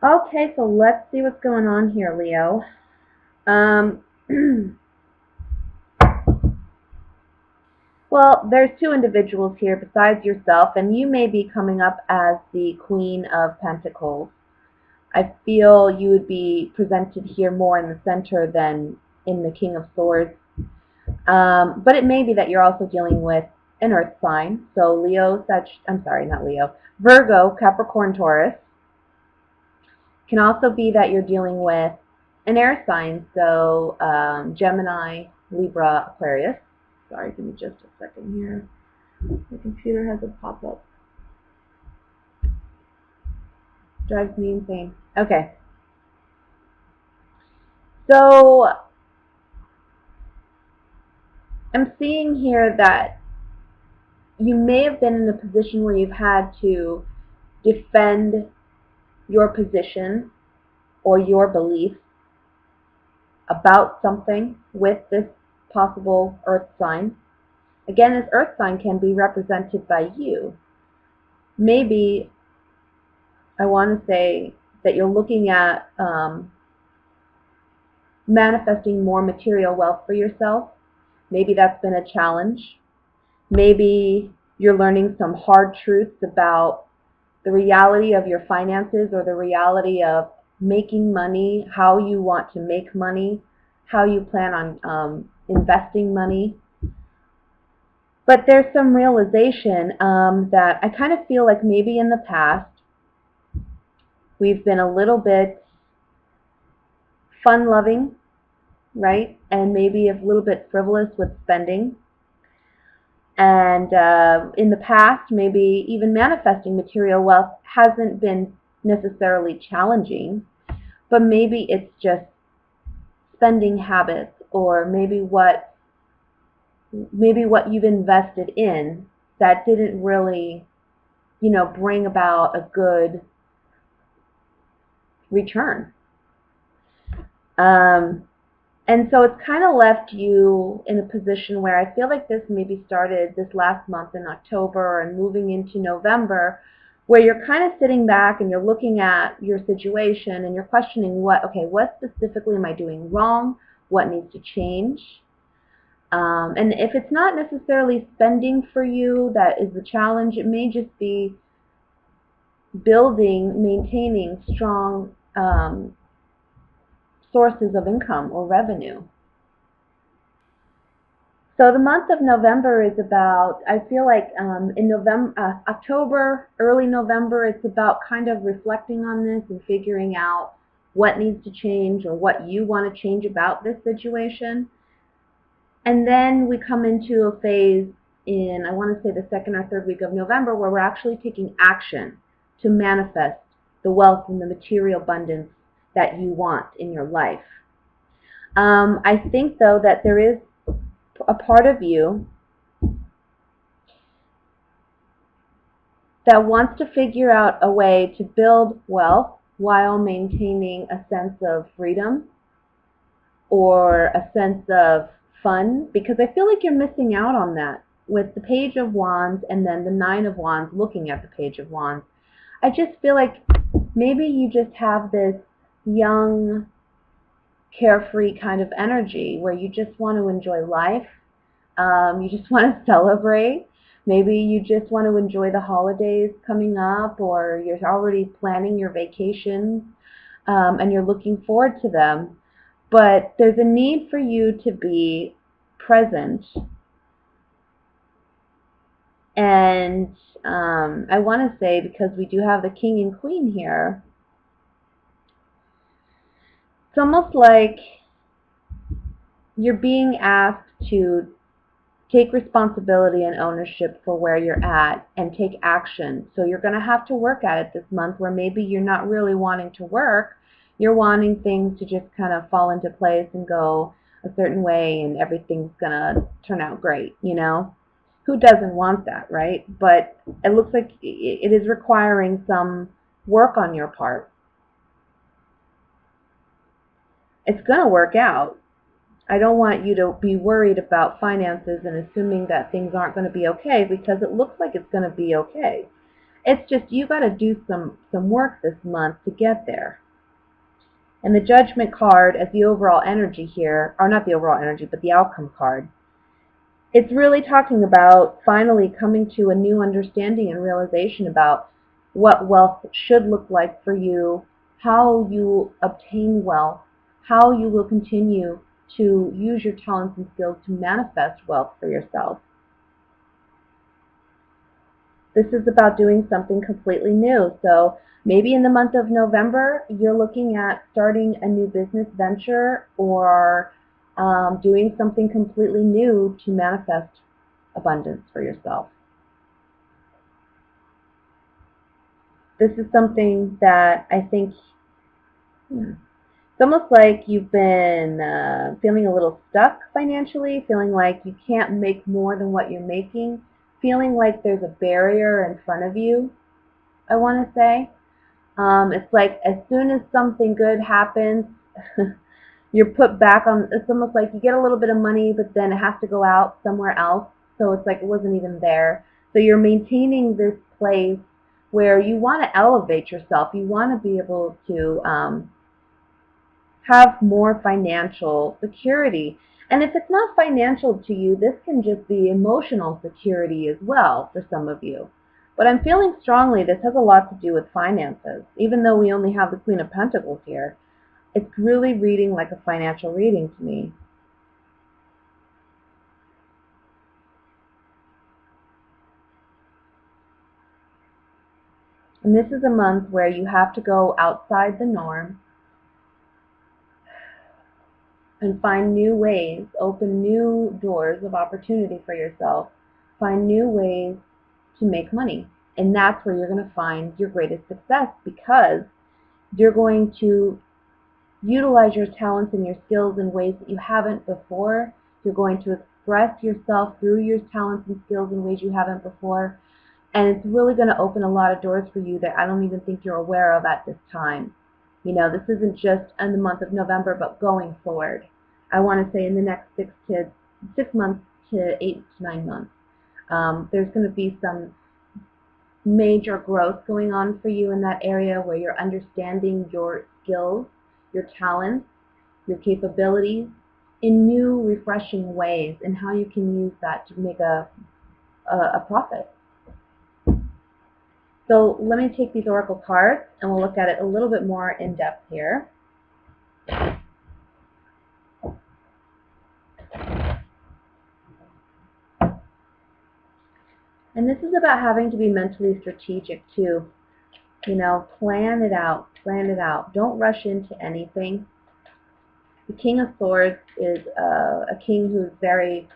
Okay, so let's see what's going on here, Leo. Um, well, there's two individuals here besides yourself, and you may be coming up as the Queen of Pentacles. I feel you would be presented here more in the center than in the King of Swords. But it may be that you're also dealing with an earth sign. So Leo, I'm sorry, not Leo, Virgo, Capricorn, Taurus. Can also be that you're dealing with an air sign. So Gemini, Libra, Aquarius. Sorry, give me just a second here. The computer has a pop-up. Drives me insane. Okay. So I'm seeing here that you may have been in a position where you've had to defend your position or your beliefs about something with this possible earth sign. Again, this earth sign can be represented by you. Maybe I want to say that you're looking at manifesting more material wealth for yourself. Maybe that's been a challenge. Maybe you're learning some hard truths about the reality of your finances or the reality of making money, how you want to make money, how you plan on investing money. But there's some realization that I kind of feel like maybe in the past we've been a little bit fun-loving, right? And maybe a little bit frivolous with spending. And in the past, maybe even manifesting material wealth hasn't been necessarily challenging, but maybe it's just spending habits, or maybe what you've invested in that didn't really, bring about a good return. And so it's kind of left you in a position where I feel like this maybe started this last month in October and moving into November, where you're kind of sitting back and you're looking at your situation and you're questioning what specifically am I doing wrong? What needs to change? And if it's not necessarily spending for you that is the challenge, it may just be maintaining strong sources of income or revenue. So the month of November is about, I feel like in October, early November, it's about kind of reflecting on this and figuring out what needs to change or what you want to change about this situation. And then we come into a phase in, I want to say the second or third week of November, where we're actually taking action to manifest the wealth and the material abundance that you want in your life. I think, though, that there is a part of you that wants to figure out a way to build wealth while maintaining a sense of freedom or a sense of fun, because I feel like you're missing out on that with the Page of Wands and then the Nine of Wands looking at the Page of Wands. I just feel like maybe you just have this young, carefree kind of energy where you just want to enjoy life. You just want to celebrate. Maybe you just want to enjoy the holidays coming up, or you're already planning your vacations and you're looking forward to them. But there's a need for you to be present. And I want to say, because we do have the King and Queen here, it's almost like you're being asked to take responsibility and ownership for where you're at and take action. So you're going to have to work at it this month, where maybe you're not really wanting to work. You're wanting things to just kind of fall into place and go a certain way, and everything's going to turn out great, Who doesn't want that, right? But it looks like it is requiring some work on your part. It's going to work out. I don't want you to be worried about finances and assuming that things aren't going to be okay, because it looks like it's going to be okay. It's just you got to do some work this month to get there. And the Judgment card as the overall energy here, or not the overall energy, but the outcome card, it's really talking about finally coming to a new understanding and realization about what wealth should look like for you, how you obtain wealth, how you will continue to use your talents and skills to manifest wealth for yourself. This is about doing something completely new. So maybe in the month of November, you're looking at starting a new business venture or doing something completely new to manifest abundance for yourself. This is something that I think it's almost like you've been feeling a little stuck financially, feeling like you can't make more than what you're making, feeling like there's a barrier in front of you, I want to say. It's like as soon as something good happens, you're put back on, it's almost like you get a little bit of money, but then it has to go out somewhere else. So it's like it wasn't even there. So you're maintaining this place where you want to elevate yourself. You want to be able to have more financial security. And if it's not financial to you, this can just be emotional security as well for some of you. But I'm feeling strongly this has a lot to do with finances. Even though we only have the Queen of Pentacles here, it's really reading like a financial reading to me. And this is a month where you have to go outside the norm and find new ways, open new doors of opportunity for yourself, find new ways to make money. And that's where you're going to find your greatest success, because you're going to utilize your talents and your skills in ways that you haven't before. You're going to express yourself through your talents and skills in ways you haven't before. And it's really going to open a lot of doors for you that I don't even think you're aware of at this time. You know, this isn't just in the month of November, but going forward. I want to say in the next 6 months to 8 to 9 months, there's going to be some major growth going on for you in that area where you're understanding your skills, your talents, your capabilities in new, refreshing ways, and how you can use that to make a profit. So let me take these oracle cards and we'll look at it a little bit more in depth here. And this is about having to be mentally strategic too. You know, plan it out, plan it out. Don't rush into anything. The King of Swords is a king who's very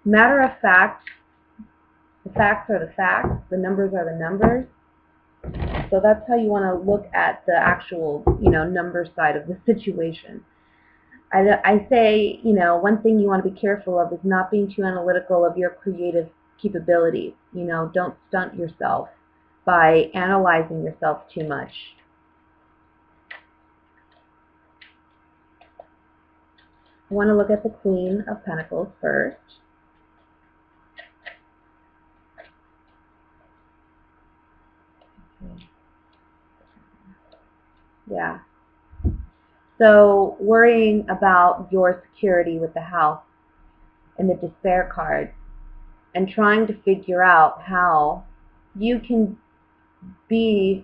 matter of fact. The facts are the facts, the numbers are the numbers. So that's how you want to look at the actual, number side of the situation. I say, one thing you want to be careful of is not being too analytical of your creative capabilities. Don't stunt yourself by analyzing yourself too much. I want to look at the Queen of Pentacles first. Yeah. So worrying about your security with the House and the Despair card, and trying to figure out how you can be,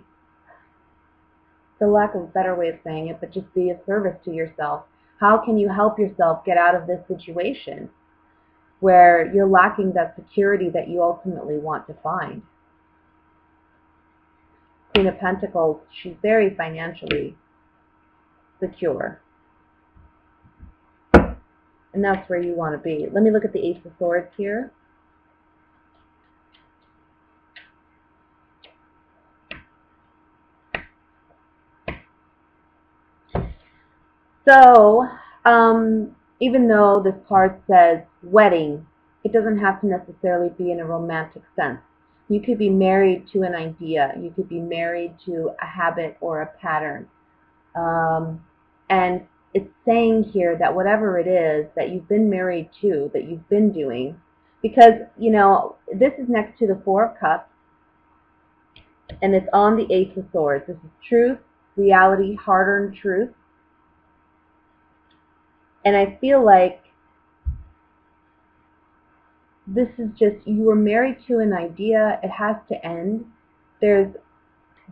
for lack of a better way of saying it, but just be of service to yourself. How can you help yourself get out of this situation where you're lacking that security that you ultimately want to find? Queen of Pentacles, she's very financially secure. And that's where you want to be. Let me look at the Ace of Swords here. So, even though this card says wedding, it doesn't have to necessarily be in a romantic sense. You could be married to an idea. You could be married to a habit or a pattern. And it's saying here that whatever it is that you've been married to, that you've been doing, because, this is next to the Four of Cups, And it's on the Ace of Swords. This is truth, reality, hard-earned truth. And I feel like this is just, you were married to an idea, it has to end. There's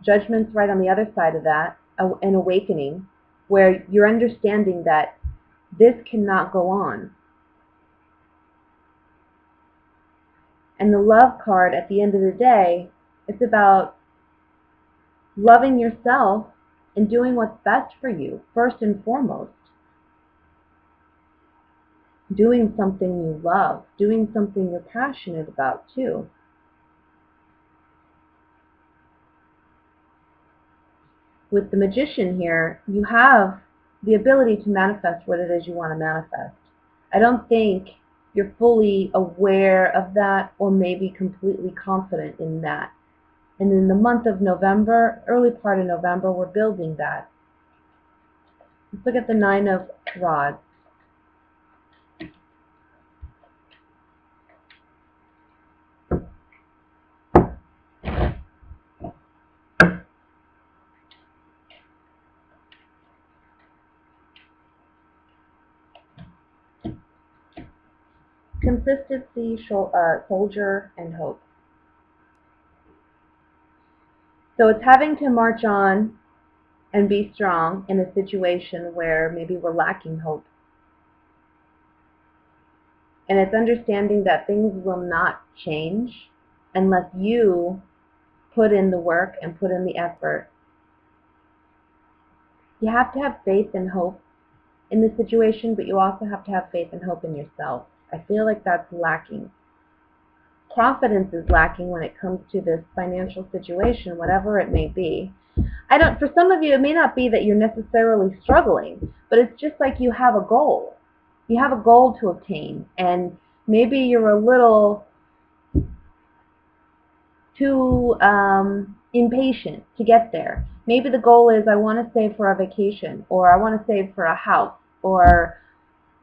judgments right on the other side of that, an awakening, where you're understanding that this cannot go on. And the Love card, at the end of the day, it's about loving yourself and doing what's best for you, first and foremost. Doing something you love, doing something you're passionate about too. With the Magician here, you have the ability to manifest what it is you want to manifest. I don't think you're fully aware of that, or maybe completely confident in that. And in the month of November, early part of November, we're building that. Let's look at the Nine of Rods. Consistency, soldier, and hope. So it's having to march on and be strong in a situation where maybe we're lacking hope. And it's understanding that things will not change unless you put in the work and put in the effort. You have to have faith and hope in the situation, but you also have to have faith and hope in yourself. I feel like that's lacking. Confidence is lacking when it comes to this financial situation, whatever it may be. For some of you, it may not be that you're necessarily struggling, but it's just like you have a goal. You have a goal to obtain, and maybe you're a little too impatient to get there. Maybe the goal is, I want to save for a vacation, or I want to save for a house, or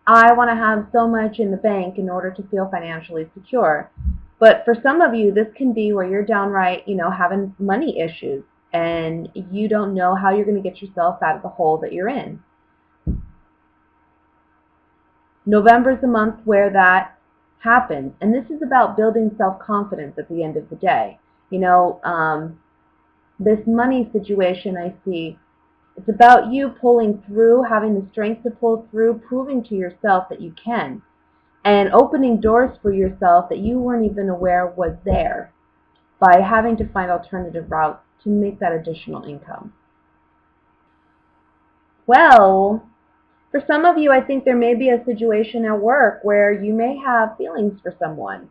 I want to have so much in the bank in order to feel financially secure. But for some of you, this can be where you're downright, having money issues, and you don't know how you're going to get yourself out of the hole that you're in. November is the month where that happens, and this is about building self-confidence at the end of the day. This money situation I see, it's about you pulling through, having the strength to pull through, proving to yourself that you can, and opening doors for yourself that you weren't even aware was there, by having to find alternative routes to make that additional income. Well, for some of you, I think there may be a situation at work where you may have feelings for someone.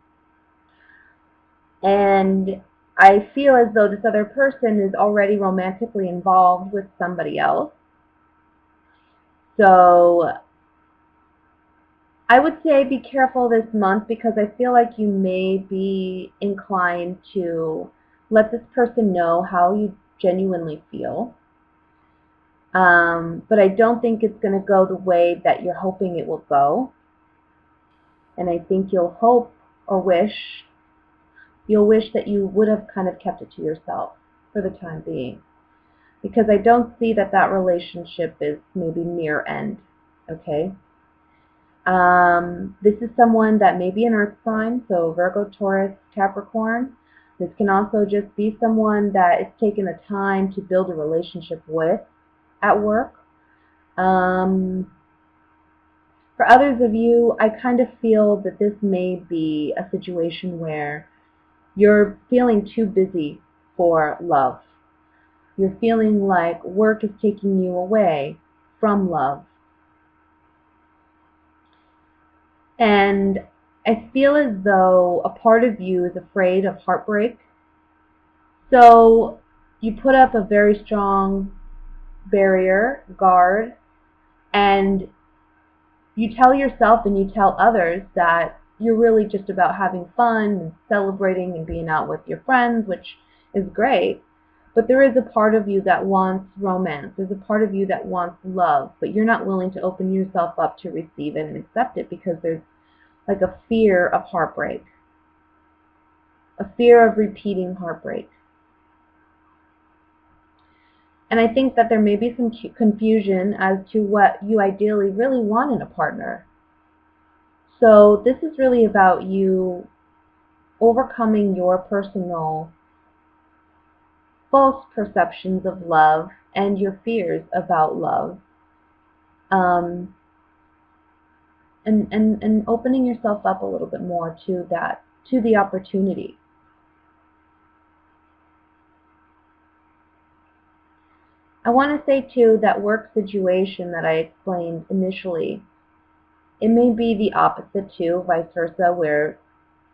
And I feel as though this other person is already romantically involved with somebody else. So I would say be careful this month, because I feel like you may be inclined to let this person know how you genuinely feel. But I don't think it's going to go the way that you're hoping it will go. And I think you'll hope or wish that you would have kind of kept it to yourself for the time being. Because I don't see that relationship is maybe near end, okay? This is someone that may be an earth sign, so Virgo, Taurus, Capricorn. This can also just be someone that is taking the time to build a relationship with at work. For others of you, I kind of feel that this may be a situation where you're feeling too busy for love. You're feeling like work is taking you away from love. And I feel as though a part of you is afraid of heartbreak. So you put up a very strong barrier, guard, and you tell yourself and you tell others that you're really just about having fun and celebrating and being out with your friends, which is great. But there is a part of you that wants romance. There's a part of you that wants love, but you're not willing to open yourself up to receive it and accept it, because there's like a fear of heartbreak, a fear of repeating heartbreak. And I think that there may be some confusion as to what you ideally really want in a partner. So this is really about you overcoming your personal false perceptions of love and your fears about love, um, and opening yourself up a little bit more to that, to the opportunity. I want to say too, that work situation that I explained initially, it may be the opposite too, vice versa, where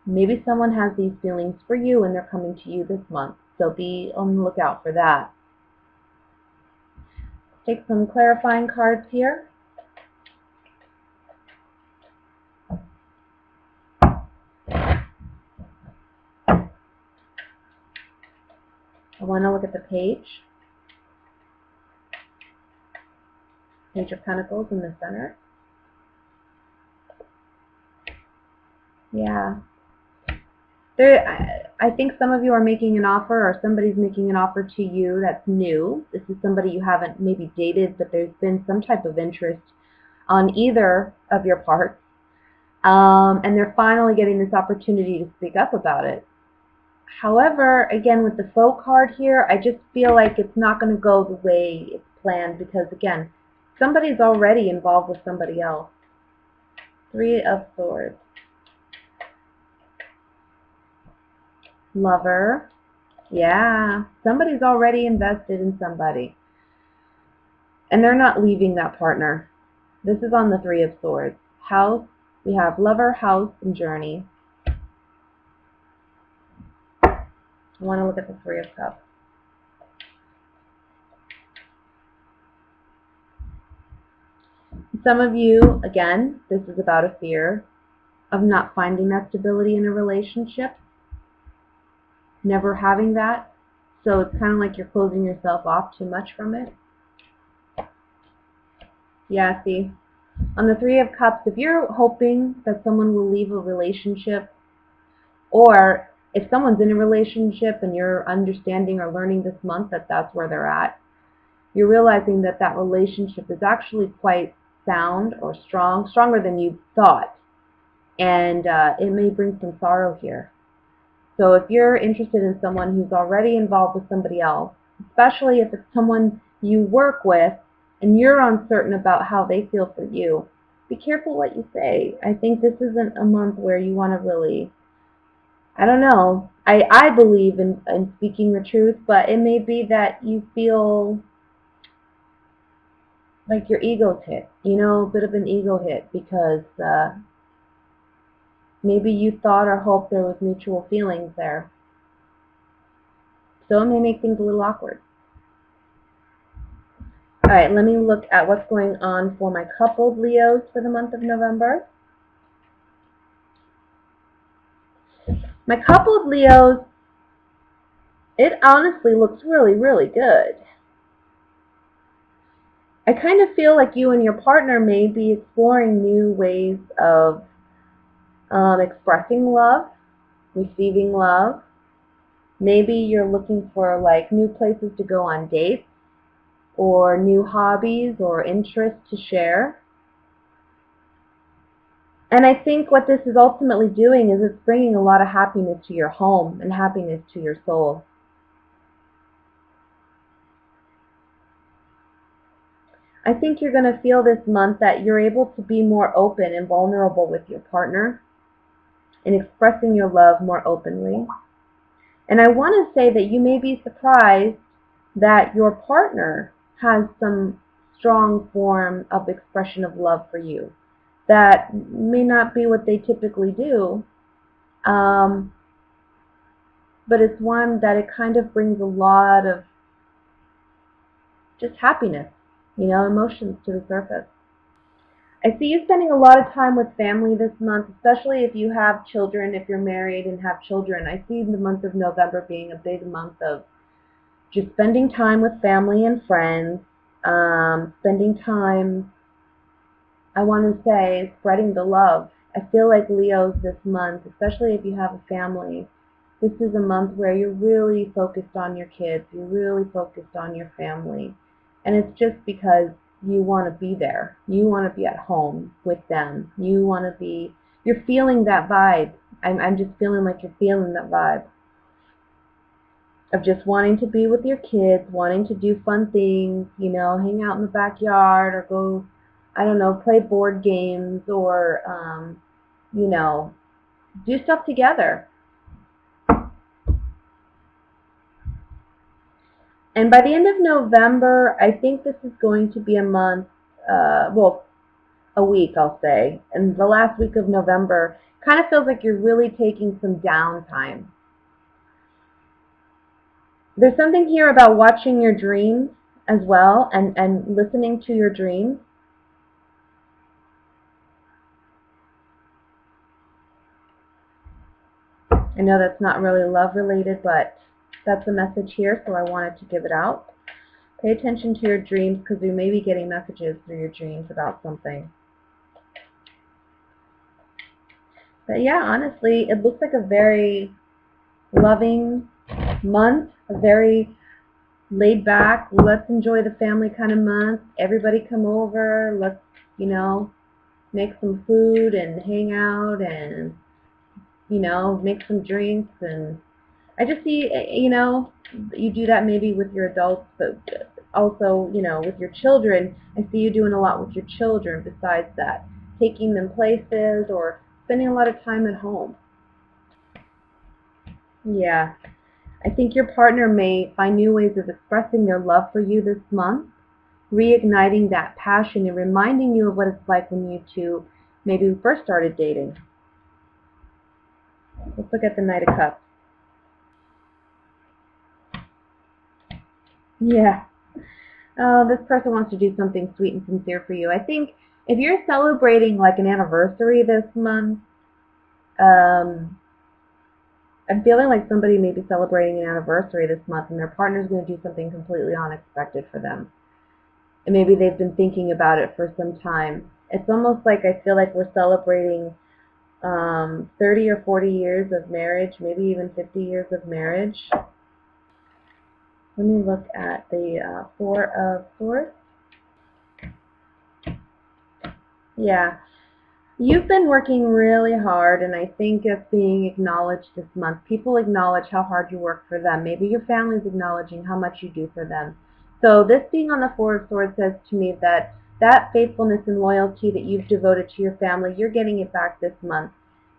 maybe someone has these feelings for you and they're coming to you this month. So be on the lookout for that. Take some clarifying cards here. I want to look at the Page of Pentacles in the center. Yeah. I think some of you are making an offer, or somebody's making an offer to you that's new. This is somebody you haven't maybe dated, but there's been some type of interest on either of your parts. And they're finally getting this opportunity to speak up about it. However, again, with the Foe card here, I just feel like it's not going to go the way it's planned, because, again, somebody's already involved with somebody else. Three of Swords. Lover. Yeah, somebody's already invested in somebody. And they're not leaving that partner. This is on the Three of Swords. House. We have Lover, House, and Journey. I want to look at the Three of Cups. Some of you, again, this is about a fear of not finding that stability in a relationship, never having that. So it's kind of like you're closing yourself off too much from it. Yeah, see, on the Three of Cups, if you're hoping that someone will leave a relationship, or if someone's in a relationship and you're understanding or learning this month that that's where they're at, you're realizing that that relationship is actually quite sound or strong, stronger than you thought. And it may bring some sorrow here. So if you're interested in someone who's already involved with somebody else, especially if it's someone you work with and you're uncertain about how they feel for you, be careful what you say. I think this isn't a month where you want to really, I don't know, I believe in speaking the truth, but it may be that you feel like your ego's hit, a bit of an ego hit, because maybe you thought or hoped there was mutual feelings there. So it may make things a little awkward. Alright, let me look at what's going on for my coupled Leos for the month of November. My coupled Leos, it honestly looks really, really good. I kind of feel like you and your partner may be exploring new ways of expressing love, receiving love. Maybe you're looking for like new places to go on dates, or new hobbies or interests to share. And I think what this is ultimately doing is it's bringing a lot of happiness to your home and happiness to your soul. I think you're going to feel this month that you're able to be more open and vulnerable with your partner and expressing your love more openly. And I want to say that you may be surprised that your partner has some strong form of expression of love for you that may not be what they typically do, but it's one that it kind of brings a lot of just happiness, emotions to the surface. I see you spending a lot of time with family this month, especially if you have children, if you're married and have children. I see the month of November being a big month of just spending time with family and friends, spending time, I want to say, spreading the love. I feel like Leos this month, especially if you have a family, This is a month where you're really focused on your kids, you're really focused on your family, and it's just because you want to be there. You want to be at home with them. You're feeling that vibe. I'm just feeling like you're feeling that vibe of just wanting to be with your kids, wanting to do fun things, hang out in the backyard or go, I don't know, play board games or, you know, do stuff together. And by the end of November, I think this is going to be a month, well, a week, I'll say. And the last week of November kind of feels like you're really taking some downtime. There's something here about watching your dreams as well and listening to your dreams. I know that's not really love related, but that's the message here, so I wanted to give it out. Pay attention to your dreams because you may be getting messages through your dreams about something. But yeah, honestly, it looks like a very loving month, a very laid back, let's enjoy the family kind of month. Everybody come over, let's, make some food and hang out and, make some drinks. And I just see, you do that maybe with your adults, but also, with your children. I see you doing a lot with your children besides that, taking them places or spending a lot of time at home. Yeah. I think your partner may find new ways of expressing their love for you this month, reigniting that passion and reminding you of what it's like when you two maybe first started dating. Let's look at the Knight of Cups. Yeah. Oh, this person wants to do something sweet and sincere for you. I think if you're celebrating like an anniversary this month, I'm feeling like somebody may be celebrating an anniversary this month and their partner's going to do something completely unexpected for them. And maybe they've been thinking about it for some time. It's almost like I feel like we're celebrating 30 or 40 years of marriage, maybe even 50 years of marriage. Let me look at the Four of Swords. Yeah. You've been working really hard, and I think it's being acknowledged this month. People acknowledge how hard you work for them. Maybe your family's acknowledging how much you do for them. So this being on the Four of Swords says to me that faithfulness and loyalty that you've devoted to your family, you're getting it back this month.